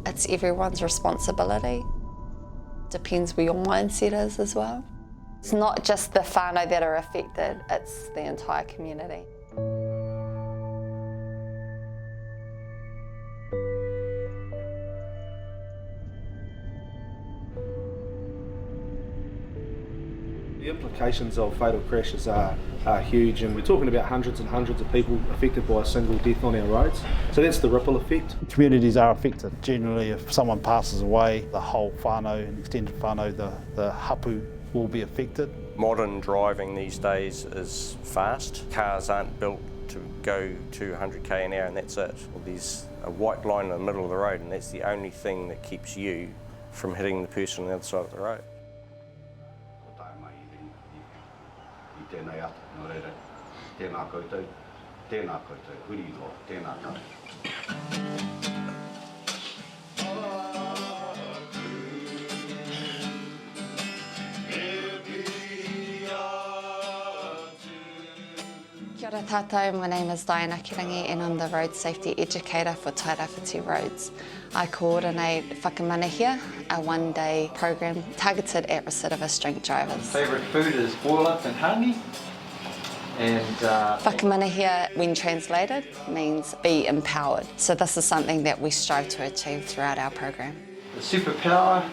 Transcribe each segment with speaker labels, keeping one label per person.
Speaker 1: It's everyone's responsibility. Depends where your mindset is as well. It's not just the whānau that are affected, it's the entire community.
Speaker 2: The implications of fatal crashes are huge, and we're talking about hundreds and hundreds of people affected by a single death on our roads. So that's the ripple effect.
Speaker 3: Communities are affected. Generally, if someone passes away, the whole whānau and extended whānau, the hapu, will be affected.
Speaker 4: Modern driving these days is fast. Cars aren't built to go 200k an hour and that's it. Well, there's a white line in the middle of the road and that's the only thing that keeps you from hitting the person on the other side of the road.
Speaker 1: Kia ora tātou, my name is Diana Kirangi and I'm the Road Safety Educator for Tairāwhiti Roads. I coordinate Whakamania, a one-day program targeted at recidivist drink drivers.
Speaker 5: Favourite food is boil-up and honey. And
Speaker 1: Whakamania, when translated, means be empowered. So this is something that we strive to achieve throughout our program.
Speaker 5: The superpower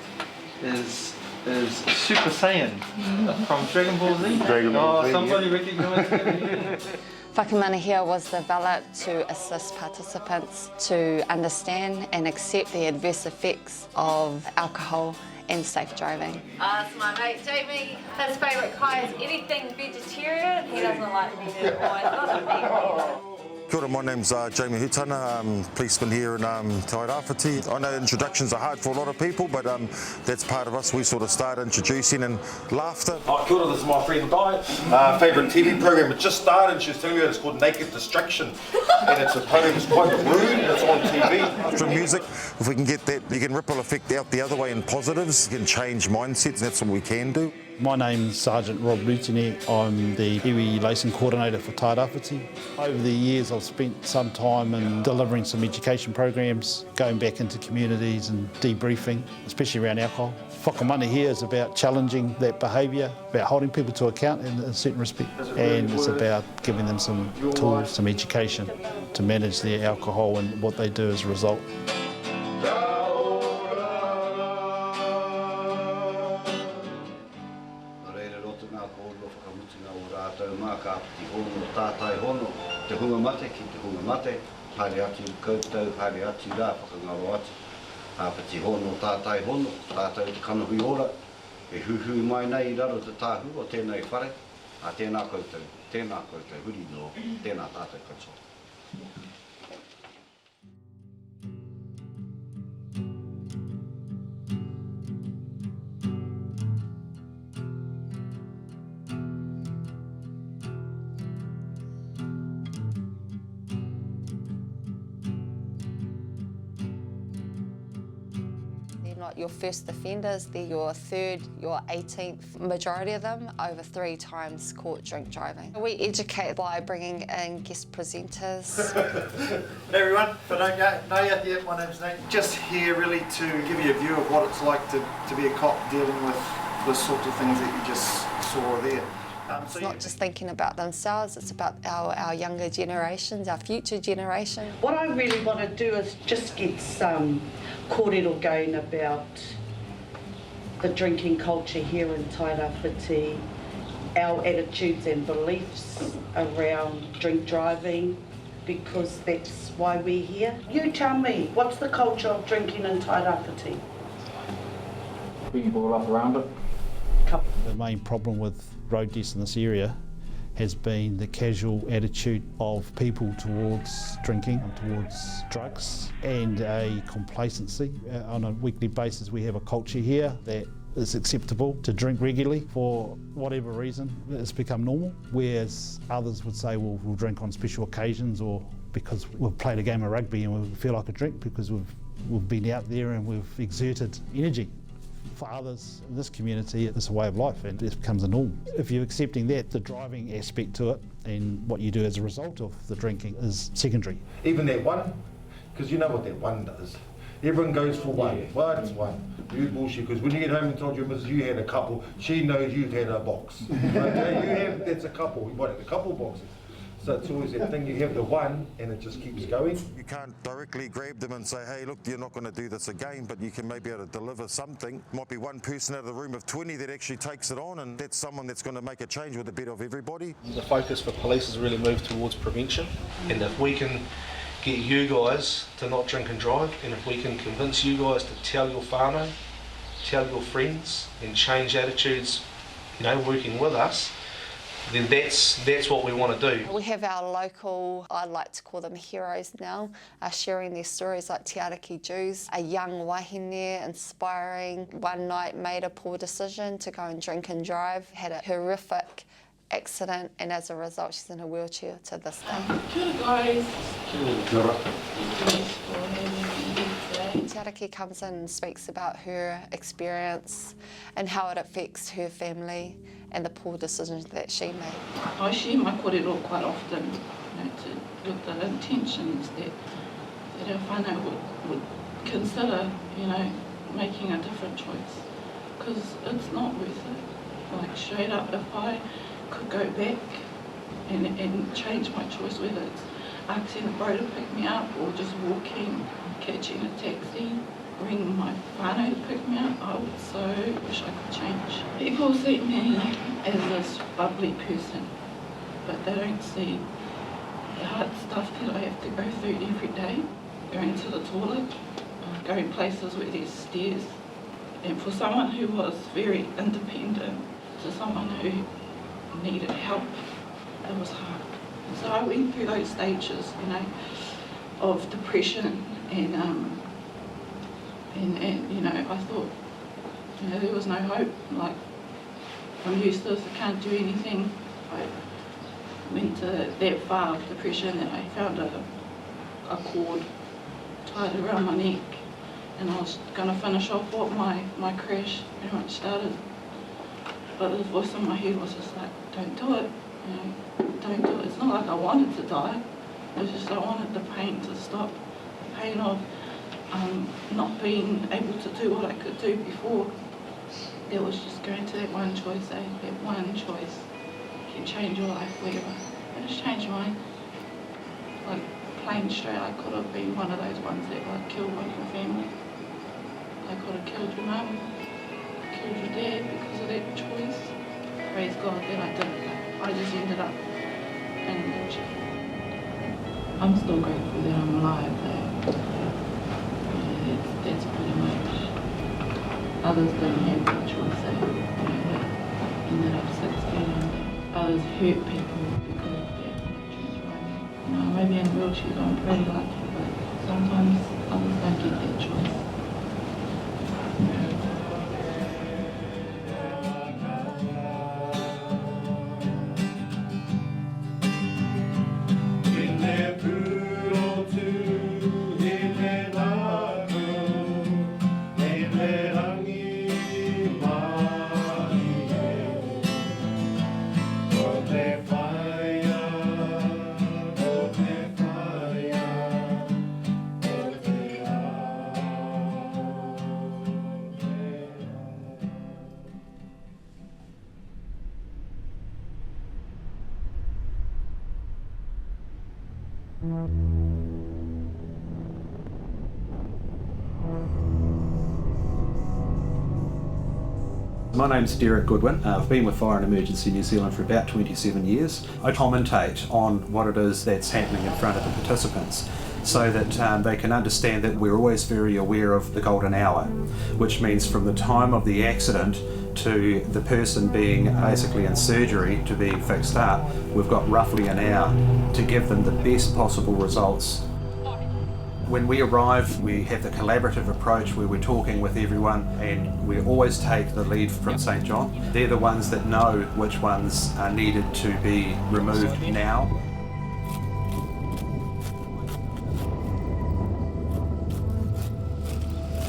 Speaker 5: is Super Saiyan from Dragon Ball Z. Somebody recognised it.
Speaker 1: Whakamania was developed to assist participants to understand and accept the adverse effects of alcohol and safe driving.
Speaker 6: It's my mate Jamie. His favourite kai is anything vegetarian. He doesn't like meat at all. Not a meat eater.
Speaker 7: Kia ora, my name's Jamie Hutana, policeman here in Tairāwhiti. I know introductions are hard for a lot of people, but that's part of us. We sort of start introducing and laughter.
Speaker 8: Kia ora, this is my friend Di. Favourite TV programme, it just started, she was telling me it's called Naked Distraction. And it's a program, it's quite rude, and it's on TV.
Speaker 7: From music, if we can get that, you can ripple effect out the other way in positives, you can change mindsets, and that's what we can do.
Speaker 3: My name's Sergeant Rob Rutini. I'm the Iwi Lacing Coordinator for Tairāwhiti. Over the years I've spent some time in delivering some education programs, going back into communities and debriefing, especially around alcohol. Whakamania here is about challenging that behaviour, about holding people to account in a certain respect, and it's about giving them some tools, some education to manage their alcohol and what they do as a result.
Speaker 9: Te hunga mate ki te hunga mate, haere atu koutou, haere atu rā whakangaro atu. Pati hono tātai hono, tātou te kanahui ora, e huhu mai nei I raro te tāhu o tēnei whare, tēnā koutou, huri no, tēnā tātou katoa.
Speaker 1: Not your first offenders, they're your third, your 18th, majority of them over 3 times caught drink driving. We educate by bringing in guest presenters.
Speaker 10: Hey everyone, if I don't know you yet, my name's Nate. Just here really to give you a view of what it's like to be a cop dealing with the sorts of things that you just saw there.
Speaker 1: It's not just thinking about themselves, it's about our younger generations, our future generation.
Speaker 11: What I really want to do is just get some kōrero going about the drinking culture here in Tairāwhiti, our attitudes and beliefs around drink driving, because that's why we're here. You tell me, what's the culture of drinking in Tairāwhiti?
Speaker 5: Bring it all up around it.
Speaker 3: The main problem with road deaths in this area has been the casual attitude of people towards drinking, towards drugs, and a complacency. On a weekly basis we have a culture here that is acceptable to drink regularly for whatever reason. It's become normal, whereas others would say, well, we'll drink on special occasions or because we've played a game of rugby and we feel like a drink because we've been out there and we've exerted energy. For others in this community, it's a way of life and it becomes a norm. If you're accepting that, the driving aspect to it and what you do as a result of the drinking is secondary.
Speaker 8: Even that one, because you know what that one does. Everyone goes for one. What's one? You bullshit, because when you get home and told your missus you had a couple, she knows you've had a box. Okay? That's a couple. What, a couple boxes? So it's always that thing, you have the one and it just keeps going.
Speaker 7: You can't directly grab them and say, hey, look, you're not going to do this again, but you can maybe be able to deliver something. Might be one person out of the room of 20 that actually takes it on, and that's someone that's going to make a change with the better of everybody.
Speaker 2: The focus for police has really moved towards prevention, and if we can get you guys to not drink and drive, and if we can convince you guys to tell your whānau, tell your friends, and change attitudes, working with us, then that's what we want to do.
Speaker 1: We have our local, I like to call them heroes now, sharing their stories like Tairāwhiti Jews, a young wahine, inspiring. One night made a poor decision to go and drink and drive, had a horrific accident, and as a result she's in a wheelchair to this day.
Speaker 12: Kia ora, guys.
Speaker 8: Kia ora.
Speaker 1: Tairāwhiti comes in and speaks about her experience and how it affects her family and the poor decisions that she made.
Speaker 12: I share my kōrero quite often, with the intentions that our whānau would consider, making a different choice, because it's not worth it. Like, straight up, if I could go back and change my choice, whether it's asking a bro to pick me up or just walking, catching a taxi, ring my whānau to pick me up, I would so wish I could change. People see me as this bubbly person, but they don't see the hard stuff that I have to go through every day, going to the toilet, going places where there's stairs. And for someone who was very independent to someone who needed help, it was hard. So I went through those stages, of depression, and I thought, there was no hope. Like, I'm useless, I can't do anything. I went to that far of depression that I found a cord tied around my neck, and I was going to finish off what my crash pretty much started. But the voice in my head was just like, don't do it, don't do it. It's not like I wanted to die, it was just I wanted the pain to stop, the pain of not being able to do what I could do before. It was just going to that one choice, that one choice can change your life forever. It just changed mine. Like, plain straight, I could have been one of those ones that killed one of your family. I could have killed your mum, killed your dad because of that choice. Praise God that I didn't. I just ended up in a wheelchair. I'm still grateful that I'm alive though. That's pretty much. Others didn't have that choice, they ended up 16. Others hurt people because of that choice, right? Maybe in wheelchairs I'm pretty lucky, but sometimes others don't get that choice.
Speaker 13: My name's Derek Goodwin. I've been with Fire and Emergency New Zealand for about 27 years. I commentate on what it is that's happening in front of the participants so that they can understand that we're always very aware of the golden hour, which means from the time of the accident to the person being basically in surgery to being fixed up, we've got roughly an hour to give them the best possible results. When we arrive, we have the collaborative approach where we're talking with everyone, and we always take the lead from St John. They're the ones that know which ones are needed to be removed now.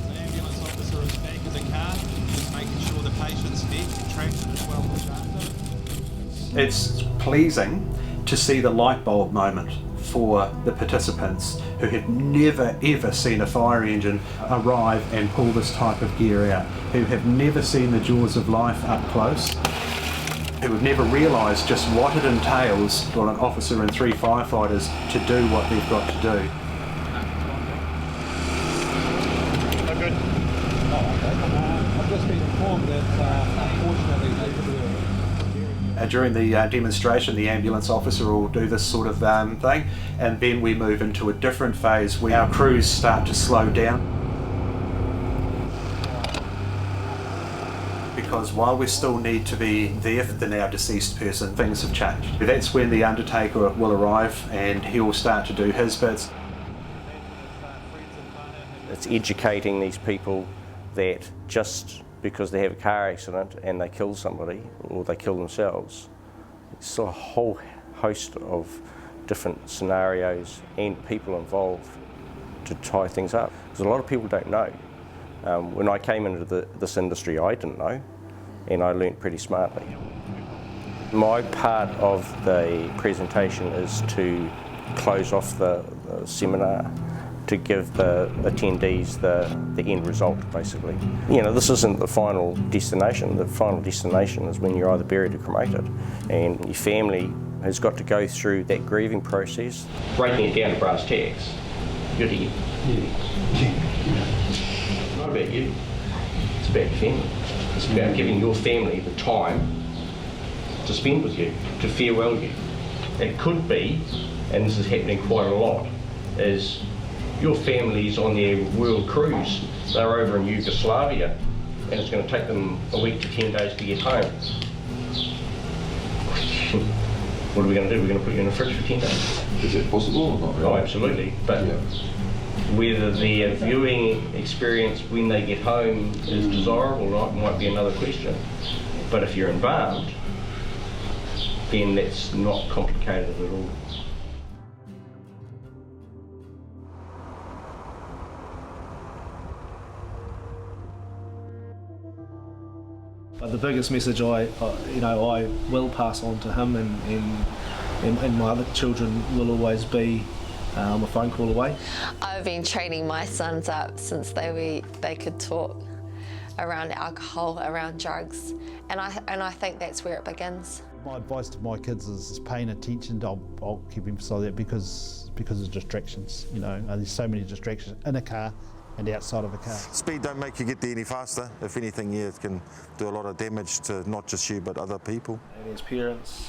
Speaker 14: The ambulance officer is back in the car, just making sure the patient's next and traction as well as after.
Speaker 13: It's pleasing to see the light bulb moment for the participants who have never ever seen a fire engine arrive and pull this type of gear out, who have never seen the jaws of life up close, who have never realised just what it entails for an officer and 3 firefighters to do what they've got to do.
Speaker 14: I've just been informed that unfortunately
Speaker 13: during the demonstration, the ambulance officer will do this sort of thing, and then we move into a different phase where our crews start to slow down. Because while we still need to be there for the now deceased person, things have changed. That's when the undertaker will arrive and he will start to do his bits.
Speaker 4: It's educating these people that just because they have a car accident and they kill somebody or they kill themselves, it's still a whole host of different scenarios and people involved to tie things up. Because a lot of people don't know. When I came into this industry, I didn't know, and I learnt pretty smartly. My part of the presentation is to close off the seminar, to give the attendees the end result, basically. You know, this isn't the final destination. The final destination is when you're either buried or cremated, and your family has got to go through that grieving process. Breaking it down to brass tacks, you're dead. Not about you, it's about your family. It's about giving your family the time to spend with you, to farewell you. It could be, and this is happening quite a lot, is your family's on their world cruise. They're over in Yugoslavia, and it's going to take them a week to 10 days to get home. What are we going to do? We're going to put you in a fridge for 10 days.
Speaker 15: Is it possible or not?
Speaker 4: Oh, absolutely. But whether their viewing experience when they get home is desirable or not might be another question. But if you're embalmed, then that's not complicated at all.
Speaker 16: But the biggest message I will pass on to him and my other children will always be a phone call away.
Speaker 1: I've been training my sons up since they could talk around alcohol, around drugs, and I think that's where it begins.
Speaker 3: My advice to my kids is paying attention. I'll keep emphasising that because of distractions. You know, there's so many distractions in a car and outside of a car.
Speaker 7: Speed don't make you get there any faster. If anything, yeah, it can do a lot of damage to not just you but other people.
Speaker 16: And as parents,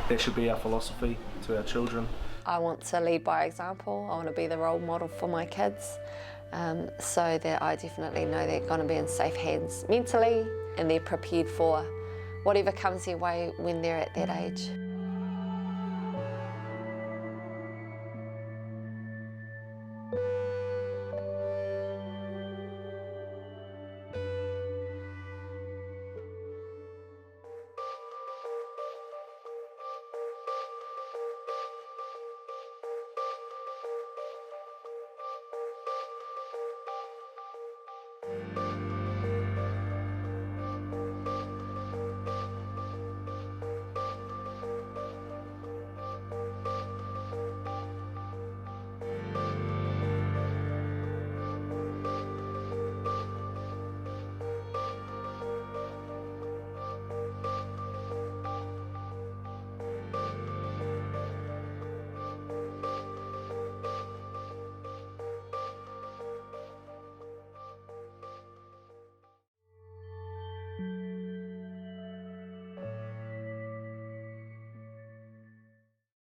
Speaker 16: that should be our philosophy to our children.
Speaker 1: I want to lead by example. I want to be the role model for my kids, so that I definitely know they're going to be in safe hands mentally and they're prepared for whatever comes their way when they're at that age.